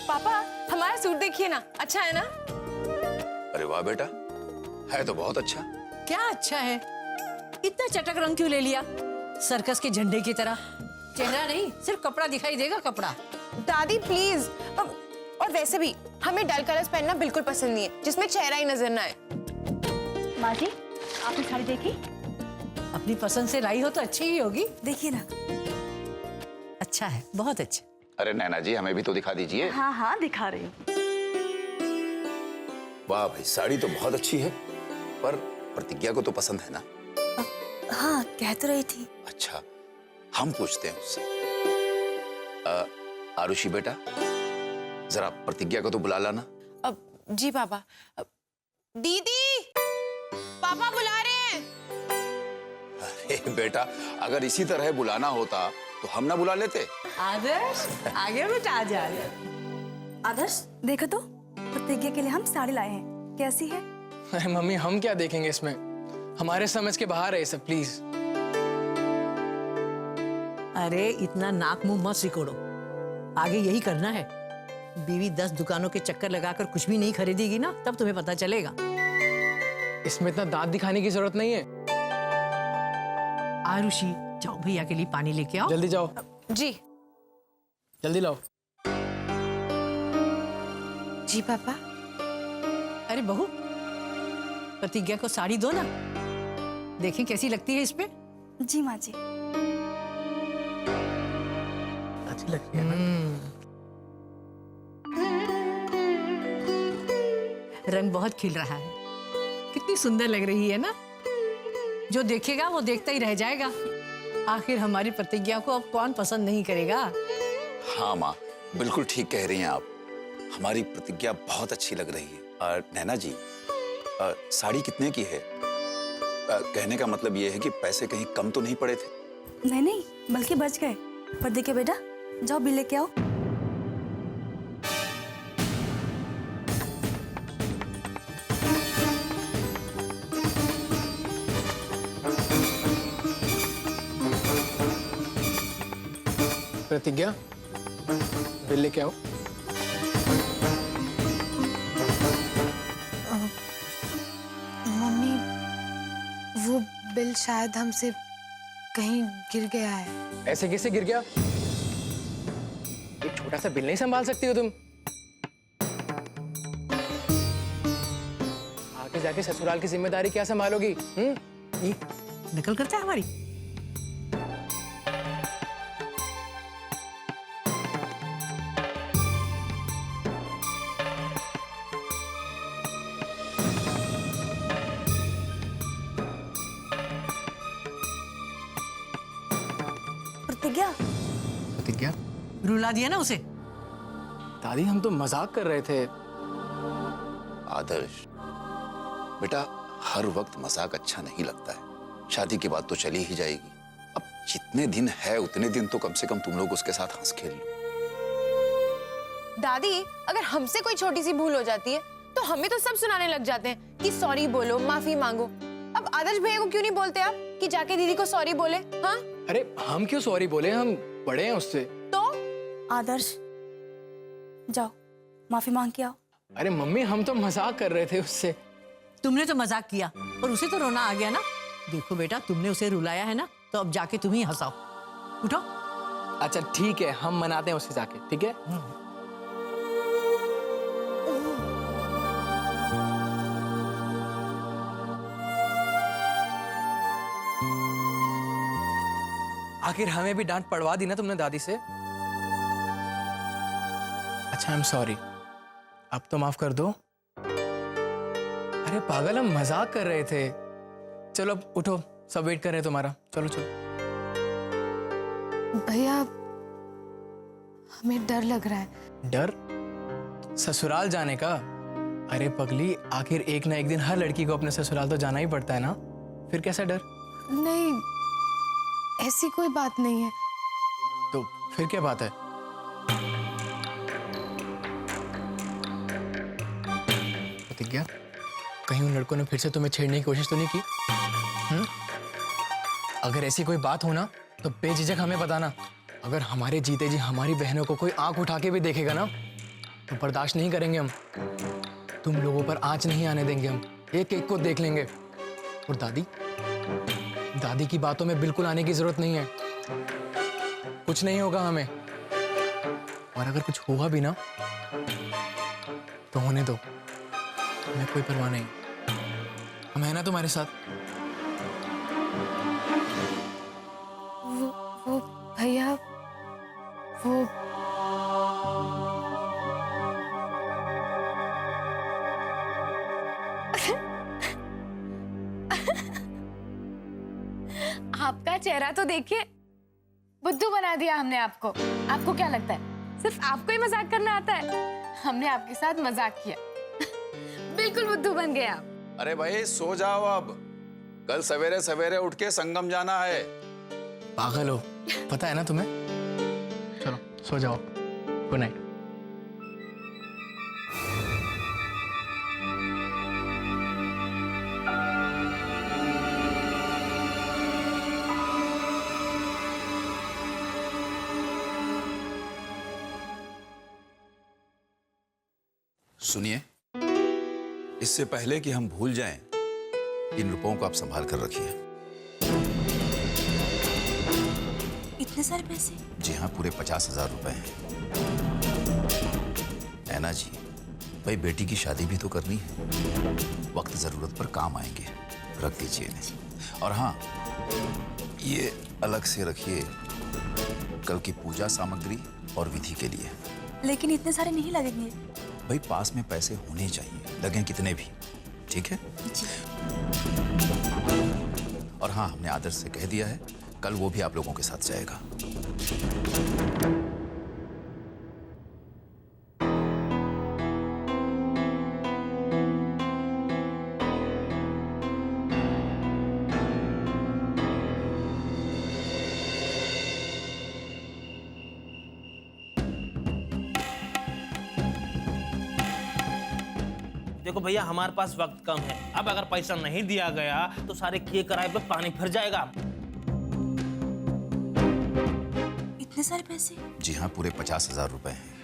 पापा हमारा सूट देखिए ना, अच्छा है ना? अरे वाह बेटा, है तो बहुत अच्छा। क्या अच्छा है? इतना चटक रंग क्यों ले लिया? सर्कस के झंडे की तरह। चेहरा नहीं, सिर्फ कपड़ा दिखाई देगा, कपड़ा। दादी प्लीज। और वैसे भी हमें डल कलर्स पहनना बिल्कुल पसंद नहीं है जिसमें चेहरा ही नजर ना आए। माँ जी, आपने साड़ी देखी? अपनी पसंद से लाई हो तो अच्छी ही होगी। देखिए ना। अच्छा है, बहुत अच्छा। अरे नैना जी, हमें भी तो दिखा दीजिए। हाँ हाँ, दिखा रही हूँ। वाह भाई, साड़ी तो बहुत अच्छी है, पर प्रतिज्ञा को तो पसंद है ना? हाँ, कह तो रही थी। अच्छा, हम पूछते हैं उससे। आरुषि बेटा, जरा प्रतिज्ञा को तो बुला लाना। अब जी पापा। दीदी, पापा बुला रहे हैं। अरे बेटा, अगर इसी तरह बुलाना होता तो हम ना बुला लेते? आदर्श, आगे बेटा आ जा। आदर्श, देखो तो, प्रतिज्ञा के लिए हम साड़ी लाए हैं। कैसी है? अरे मम्मी, हम क्या देखेंगे इसमें? हमारे समझ के बाहर है ये सब, प्लीज। अरे इतना नाक मुंह मत सिकोड़ो, आगे यही करना है। बीवी 10 दुकानों के चक्कर लगाकर कुछ भी नहीं खरीदेगी ना, तब तुम्हें पता चलेगा। इसमें इतना दांत दिखाने की जरूरत नहीं है। आरुषि, जाओ भैया के लिए पानी लेके आओ। जल्दी जाओ, जी। जल्दी लाओ। जी पापा। अरे बहू, प्रतिज्ञा को साड़ी दो ना, देखें कैसी लगती है इस पे। जी माँ जी। अच्छी लगती है ना? रंग बहुत खिल रहा है, कितनी सुंदर लग रही है ना। जो देखेगा वो देखता ही रह जाएगा। आखिर हमारी प्रतिज्ञा को अब कौन पसंद नहीं करेगा? हाँ माँ, बिल्कुल ठीक कह रही हैं आप। हमारी प्रतिज्ञा बहुत अच्छी लग रही है। नैना जी, साड़ी कितने की है? कहने का मतलब ये है कि पैसे कहीं कम तो नहीं पड़े थे? नहीं नहीं, बल्कि बच गए। पर देखिए बेटा, जाओ बिल लेके आओ। प्रतिज्ञा, बिल लेके आओ। मम्मी, वो बिल शायद हमसे कहीं गिर गया है। ऐसे कैसे गिर गया? एक छोटा सा बिल नहीं संभाल सकती हो तुम? आगे जाके ससुराल की जिम्मेदारी क्या संभालोगी? ये नकल करता है हमारी। प्रतिज्ञा, प्रतिज्ञा, रुला दिया ना उसे। दादी हम तो मजाक कर रहे थे। आदर्श बेटा, हर वक्त मजाक अच्छा नहीं लगता है। शादी के बाद तो चली ही जाएगी। अब जितने दिन है उतने दिन तो कम से कम तुम लोग उसके साथ हंस खेल लो। दादी, अगर हमसे कोई छोटी सी भूल हो जाती है तो हमें तो सब सुनाने लग जाते हैं कि सॉरी बोलो, माफी मांगो। अब आदर्श भैया को क्यों नहीं बोलते आप कि जाके दीदी को सॉरी बोले? हाँ, अरे हम क्यों सॉरी बोले? हम बड़े हैं उससे। तो आदर्श, जाओ माफी मांग के आओ। अरे मम्मी, हम तो मजाक कर रहे थे उससे। तुमने तो मजाक किया और उसे तो रोना आ गया ना। देखो बेटा, तुमने उसे रुलाया है ना, तो अब जाके तुम ही हंसाओ। उठो। अच्छा ठीक है, हम मनाते हैं उससे जाके, ठीक है? आखिर हमें भी डांट पड़वा दी ना तुमने दादी से। अच्छा, आई एम सॉरी, अब तो माफ कर दो। अरे पागल, हम मजाक कर रहे थे। चलो अब उठो, सब वेट कर रहे हैं तुम्हारा। चलो चलो। भैया, हमें डर लग रहा है। डर? ससुराल जाने का? अरे पगली, आखिर एक ना एक दिन हर लड़की को अपने ससुराल तो जाना ही पड़ता है ना। फिर कैसा डर? नहीं, ऐसी कोई बात नहीं है। तो फिर क्या बात है? प्रतिज्ञा, कहीं उन लड़कों ने फिर से तुम्हें छेड़ने की कोशिश तो नहीं की? अगर ऐसी कोई बात हो ना तो बेझिझक हमें बताना। अगर हमारे जीते जी हमारी बहनों को कोई आंख उठा के भी देखेगा ना तो बर्दाश्त नहीं करेंगे हम। तुम लोगों पर आंच नहीं आने देंगे हम, एक एक को देख लेंगे। और दादी, दादी की बातों में बिल्कुल आने की जरूरत नहीं है। कुछ नहीं होगा हमें, और अगर कुछ हुआ भी ना तो होने दो, हमें कोई परवाह नहीं। हम है ना तुम्हारे साथ। वो भैया, वो आपका चेहरा तो देखिए, बुद्धू बना दिया हमने आपको। आपको क्या लगता है सिर्फ आपको ही मजाक करना आता है? हमने आपके साथ मजाक किया। बिल्कुल बुद्धू बन गए आप। अरे भाई सो जाओ अब, कल सवेरे सवेरे उठ के संगम जाना है। पागल हो, पता है ना तुम्हें। चलो सो जाओ, गुड नाइट। सुनिए, इससे पहले कि हम भूल जाएं, इन रुपयों को आप संभाल कर रखिए। इतने सारे पैसे? जी हाँ, पूरे 50,000 रुपए हैं। नैना जी, भाई बेटी की शादी भी तो करनी है, वक्त जरूरत पर काम आएंगे, रख दीजिए इन्हें। और हाँ, ये अलग से रखिए कल की पूजा सामग्री और विधि के लिए। लेकिन इतने सारे नहीं लगेंगे। भाई पास में पैसे होने चाहिए, लगें कितने भी, ठीक है? और हाँ, हमने आदर्श से कह दिया है, कल वो भी आप लोगों के साथ जाएगा। देखो भैया, हमारे पास वक्त कम है। अब अगर पैसा नहीं दिया गया तो सारे किए कराए पे पानी फिर जाएगा। इतने सारे पैसे? जी हाँ, पूरे 50,000 रुपए हैं।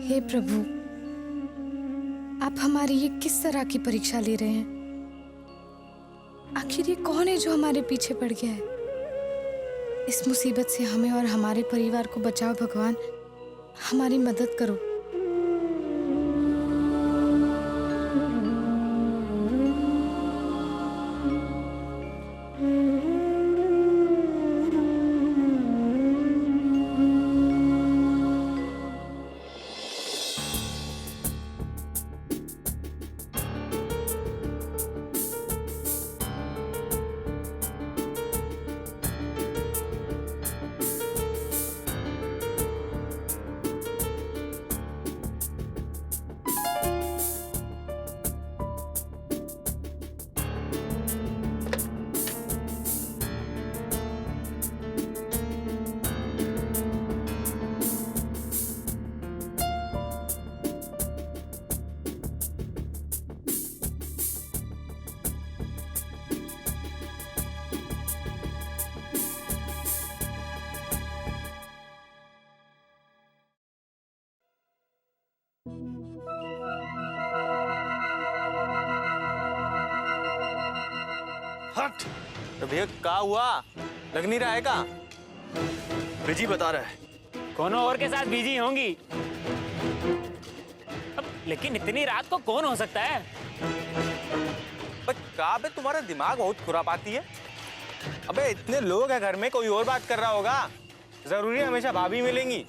हे प्रभु, आप हमारी ये किस तरह की परीक्षा ले रहे हैं? आखिर ये कौन है जो हमारे पीछे पड़ गया है? इस मुसीबत से हमें और हमारे परिवार को बचाओ भगवान, हमारी मदद करो। हट। तो भैया क्या हुआ, लग नहीं रहा है का? बिजी बता रहा है। कोनो और के साथ बिजी होंगी। अब लेकिन इतनी रात को कौन हो सकता है? बस का बे, तुम्हारा दिमाग बहुत खुरापाती है। अबे इतने लोग हैं घर में, कोई और बात कर रहा होगा। जरूरी हमेशा भाभी मिलेंगी?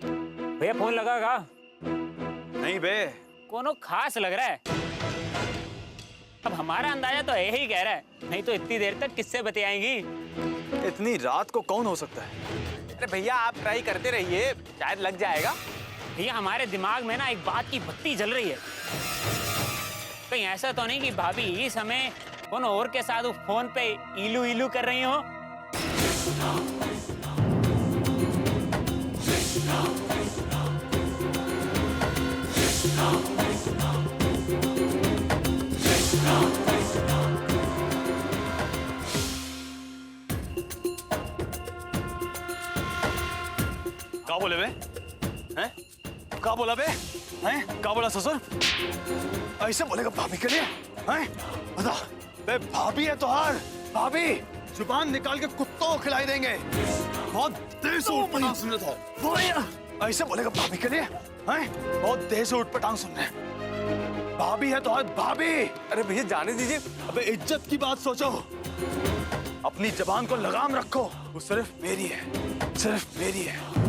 भैया फोन लगागा? नहीं बे, कोनो खास लग रहा है। अब हमारा अंदाजा तो यही कह रहा है, नहीं तो इतनी देर तक किससे बतियाएंगी? इतनी रात को कौन हो सकता है? अरे भैया आप ट्राई करते रहिए, शायद लग जाएगा। भैया हमारे दिमाग में ना एक बात की बत्ती जल रही है। कहीं ऐसा तो नहीं कि भाभी इस समय कोनो और के साथ फोन पे इलू इलू कर रही हो? क्या बोले बे? हैं? क्या बोला बे? हैं? क्या बोला ससुर? ऐसे बोलेगा भाभी के लिए? हैं? बता, बे भाभी है तो हार, भाभी जुबान निकाल के कुत्तों को खिलाई देंगे। बहुत देर से उठ पटांग सुन रहा था। ऐसे बोलेगा भाभी के लिए? हैं? बहुत देर से उठ पटांग सुन रहे। भाभी है तो हार, भाभी। अरे भैया जाने दीजिए। अबे इज्जत की बात सोचो, अपनी जबान को लगाम रखो। वो सिर्फ मेरी है, सिर्फ मेरी है।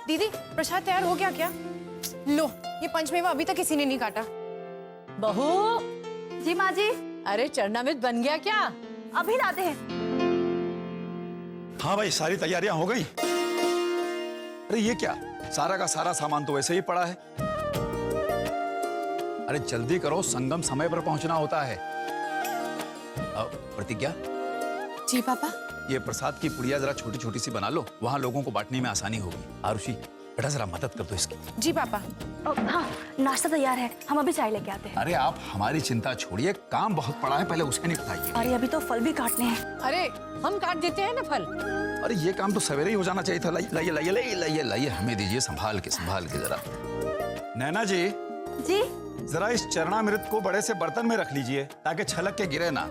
दीदी प्रसाद तैयार हो गया क्या? लो, ये पंचमेवा अभी तक किसी ने नहीं काटा। बहू, जी माँ जी, अरे चरणामृत बन गया क्या? अभी लाते हैं। हाँ भाई, सारी तैयारियां हो गई। अरे ये क्या, सारा का सारा सामान तो वैसे ही पड़ा है। अरे जल्दी करो, संगम समय पर पहुंचना होता है। प्रतिज्ञा, जी पापा। ये प्रसाद की पुड़िया जरा छोटी छोटी सी बना लो, वहां लोगों को बांटने में आसानी होगी। आरुषि बेटा जरा मदद कर दो इसकी। जी पापा। हाँ, नाश्ता तैयार है, हम अभी चाय लेके आते हैं। अरे आप हमारी चिंता छोड़िए, काम बहुत पड़ा है, पहले उसे निपटाइए। अरे अभी तो फल भी काटने हैं। अरे हम काट देते हैं ना फल। अरे ये काम तो सवेरे ही हो जाना चाहिए था। लाइए लाइए लाइए लाइए लाइए लाइए, हमें दीजिए, संभाल के जरा। नैना जी, जी जरा इस चरणामृत को बड़े से बर्तन में रख लीजिए ताकि छलक के गिरे ना।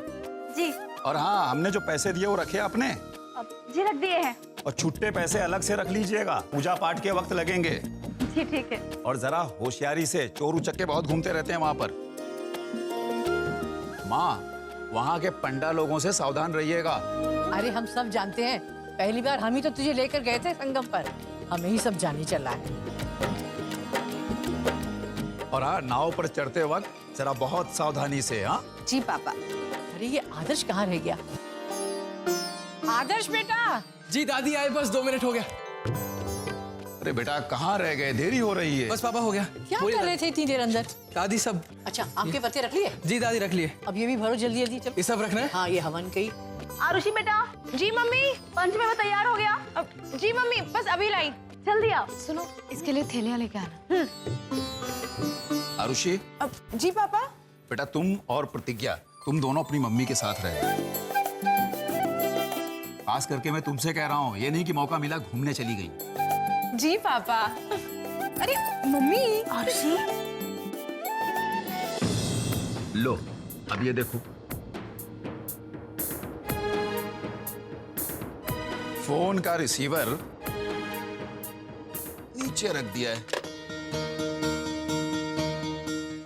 जी। और हाँ, हमने जो पैसे दिए वो रखे आपने? जी रख दिए हैं। और छुट्टे पैसे अलग से रख लीजिएगा, पूजा पाठ के वक्त लगेंगे। जी ठीक है। और जरा होशियारी से, चोर उचक्के बहुत घूमते रहते हैं वहां पर। माँ, वहां के पंडा लोगों से सावधान रहिएगा। अरे हम सब जानते हैं, पहली बार हम ही तो तुझे लेकर गए थे संगम पर, हमें ही सब जाने चला है। और हाँ, नाव पर चढ़ते वक्त जरा बहुत सावधानी से। हाँ जी पापा। अरे ये आदर्श कहाँ रह गया? आदर्श बेटा। जी दादी आए, बस 2 मिनट हो गया। अरे बेटा कहाँ रह गए, देरी हो रही है। बस पापा हो गया। क्या कर रहे थे इतनी देर अंदर? दादी सब। अच्छा, आपके पत्ते रख लिए? जी दादी रख लिए। अब ये भी भरो जल्दी जल्दी। चलो ये सब रखना है? हाँ, ये हवन की। आरुषि बेटा। जी मम्मी। पंचमेवा तैयार हो गया। जी मम्मी, बस अभी लाई। जल्दी आओ। सुनो, इसके लिए थैलियाँ लेके आना। आरुषि, जी पापा। बेटा तुम और प्रतिज्ञा, तुम दोनों अपनी मम्मी के साथ रहे। खास करके मैं तुमसे कह रहा हूँ, ये नहीं कि मौका मिला घूमने चली गई। जी पापा। अरे मम्मी। आरुषि, लो अब ये देखो, फोन का रिसीवर नीचे रख दिया है।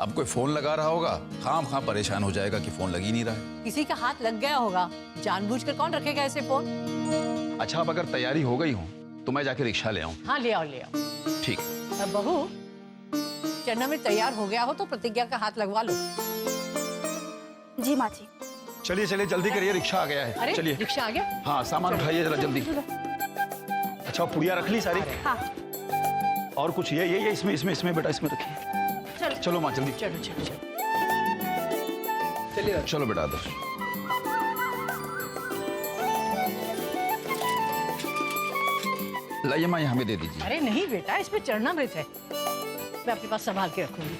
अब कोई फोन लगा रहा होगा, खाम परेशान हो जाएगा कि फोन लग ही नहीं रहा है। किसी का हाथ लग गया होगा, जानबूझकर कौन रखेगा ऐसे फोन? अच्छा, अब अगर तैयारी हो गई हो तो मैं जाके रिक्शा ले आऊं? हाँ ले आओ ले आओ। ठीक। अब बहू, चरणामृत तैयार हो गया हो तो प्रतिज्ञा का हाथ लगवा लो। जी माँ जी। चलिए चलिए जल्दी करिए, रिक्शा आ गया है। अरे चलिए। रिक्शा आ गया? हाँ, सामान उठाइए जरा जल्दी। अच्छा, पुड़िया रख ली सारी? हाँ। और कुछ ये इसमें बेटा, इसमें रखिए। चलो माँ जल्दी। चलो चलो चलो। चलिए चलो बेटा आदर्श। लाइए माँ, ये हमें दे दीजिए। अरे नहीं बेटा, इसमें चरणामृत है। मैं अपने पास संभाल के रखूंगी।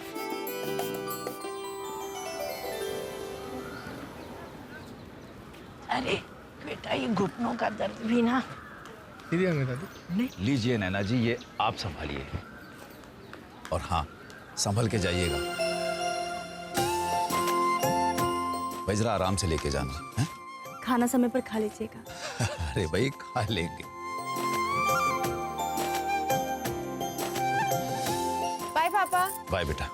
अरे बेटा, ये घुटनों का दर्द भी ना। दादी लीजिए नैना जी, ये आप संभालिए, और हाँ, संभल के जाइएगा भाई, जरा आराम से लेके जाना है? खाना समय पर खा लीजिएगा। अरे भाई, खा लेंगे। बाय पापा। बाय बेटा।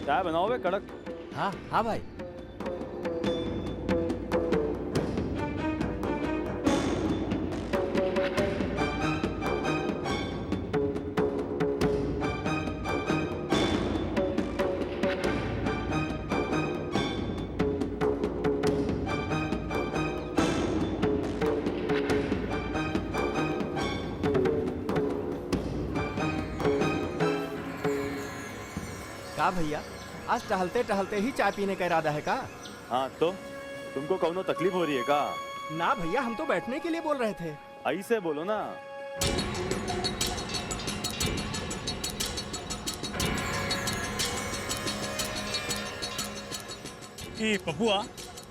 चाय बनाओ बे कड़क। हाँ हाँ भाई। का भैया, आज टहलते टहलते ही चाय पीने का इरादा है का? हाँ तो तुमको कौनो तकलीफ हो रही है का? ना भैया, हम तो बैठने के लिए बोल रहे थे। ऐसे बोलो ना। ये पपुआ,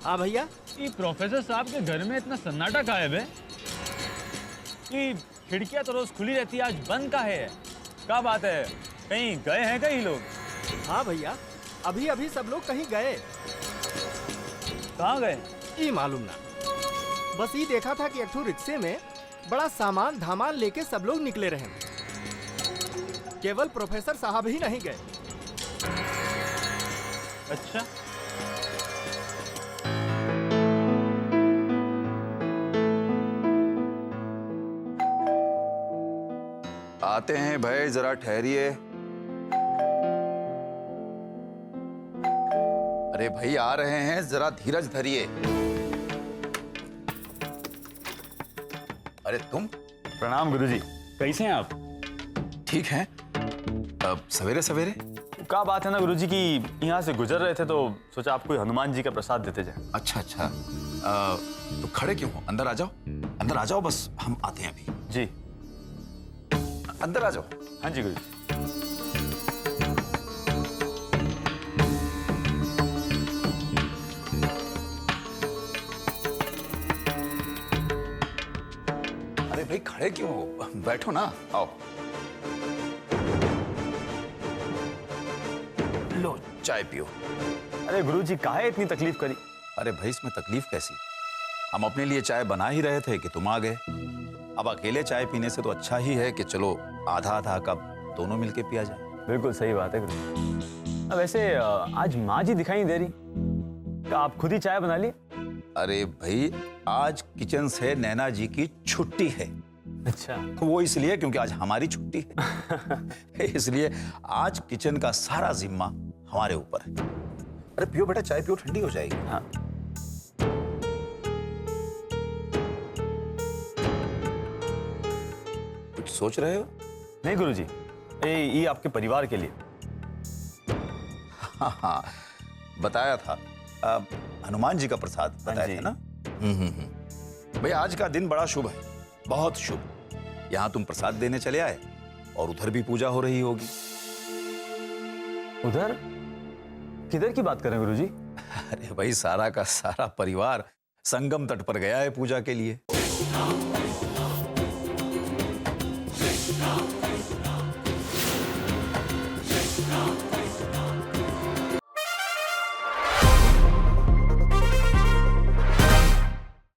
हाँ भैया। ये प्रोफेसर साहब के घर में इतना सन्नाटा का है बे? ये खिड़कियां तो रोज खुली रहती है, आज बंद का है? क्या बात है, कहीं गए हैं कहीं लोग? हाँ भैया, अभी अभी सब लोग कहीं गए। कहाँ गए? ये मालूम ना, बस ये देखा था कि एक ठो रिक्शे में बड़ा सामान धामान लेके सब लोग निकले रहे। केवल प्रोफेसर साहब ही नहीं गए। अच्छा, आते हैं भाई, जरा ठहरिए। अरे भाई, आ रहे हैं, जरा धीरज धरिए। अरे तुम? प्रणाम गुरुजी। कैसे हैं आप? ठीक हैं? अब सवेरे सवेरे? क्या बात है ना गुरुजी की यहाँ से गुजर रहे थे तो सोचा आपको हनुमान जी का प्रसाद देते जाए। अच्छा अच्छा, तो खड़े क्यों हो? अंदर आ जाओ, अंदर आ जाओ, बस हम आते हैं अभी। जी अंदर आ जाओ। हाँ जी गुरुजी। अरे भाई, खड़े क्यों हो? बैठो ना, आओ। लो चाय पियो। अरे गुरुजी, काहे इतनी तकलीफ करी? अरे भाई, इसमें तकलीफ कैसी? हम अपने लिए चाय बना ही रहे थे कि तुम आ गए। अब अकेले चाय पीने से तो अच्छा ही है कि चलो आधा आधा कप दोनों मिलके पिया जाए। बिल्कुल सही बात है गुरुजी। अब वैसे आज माँ जी दिखाई नहीं दे रही, क्या आप खुद ही चाय बना लिए? अरे भाई, आज किचन से नैना जी की छुट्टी है। अच्छा, वो इसलिए क्योंकि आज हमारी छुट्टी है इसलिए आज किचन का सारा जिम्मा हमारे ऊपर है। अरे पियो बेटा, चाय पियो, ठंडी हो जाएगी। हाँ। कुछ सोच रहे हो? नहीं गुरुजी, ये आपके परिवार के लिए। हाँ, बताया था, हनुमान जी का प्रसाद बताया था ना। भाई, आज का दिन बड़ा शुभ है, बहुत शुभ। यहाँ तुम प्रसाद देने चले आए और उधर भी पूजा हो रही होगी। उधर? किधर की बात कर रहे हैं गुरुजी? अरे भाई, सारा का सारा परिवार संगम तट पर गया है पूजा के लिए।